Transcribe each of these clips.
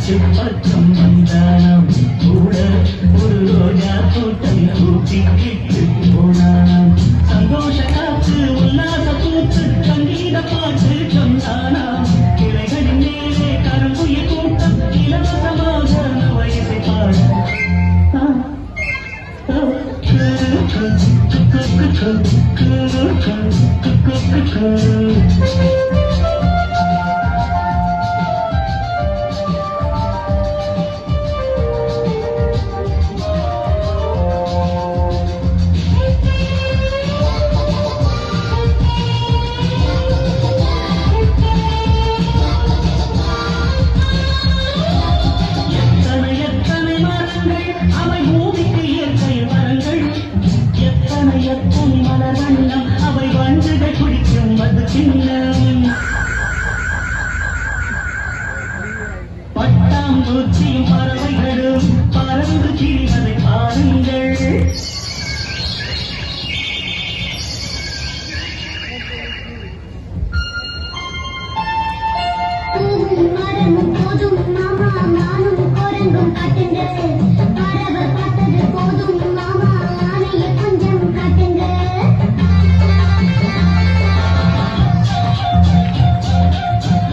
பச்சம் வந்தானாம் கூட ஒரு ரோஜா தோட்டம் கூட்டிக்கிட்டு போனானாம் சந்தோஷ காற்று உல்லாச கூத்து சங்கீத பாட்டு சொன்னானாம் கிளைகளின் மேலே கரும்புயிர் கூட்டம் இலவசமாக வயசை பாட அவை வண்டுகள் குடிக்கும் அது சின்னம் பட்டாம்பூச்சியும் பறவைகளும் பறந்து திரிவதை பாருங்கள் போதும் மாமா நானும் குரங்கும் காட்டுங்கள் பறவை பார்த்தது போதும் மாமா ஆனைய கொஞ்சம் காட்டுங்கள்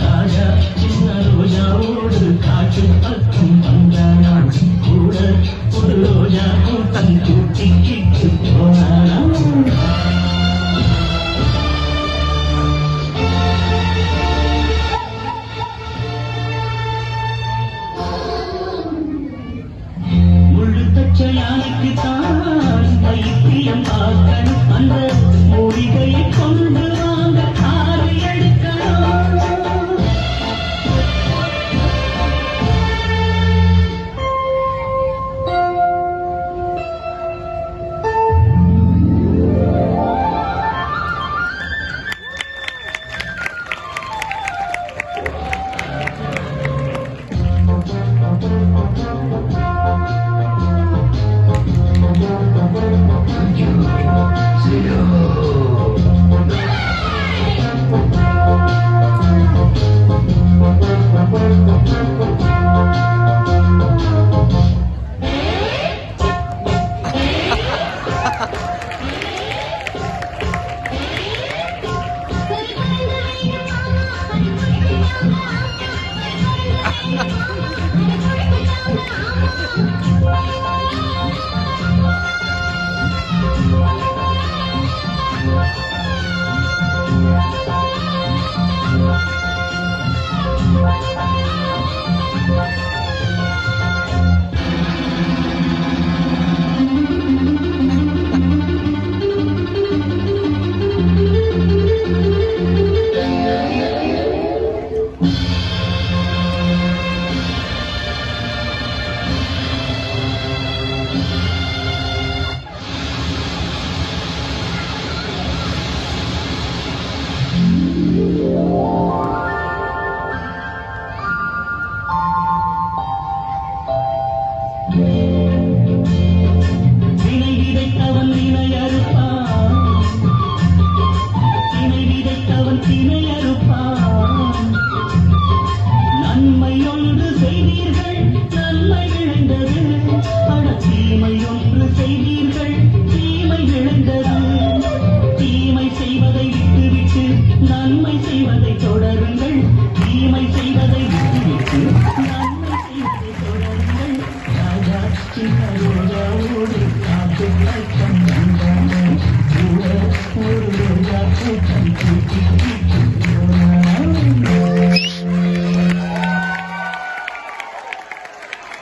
ராஜா சின்ன ரோஜாவோடு காற்று பக்கம் வந்தானாம் கூட ஒரு ரோஜா கூட்டம் கூட்டிக்கிட்டு போனானாம் யானைக்குத்தான் வைத்தியம் பார்க்கணும் அந்த மொழிகள்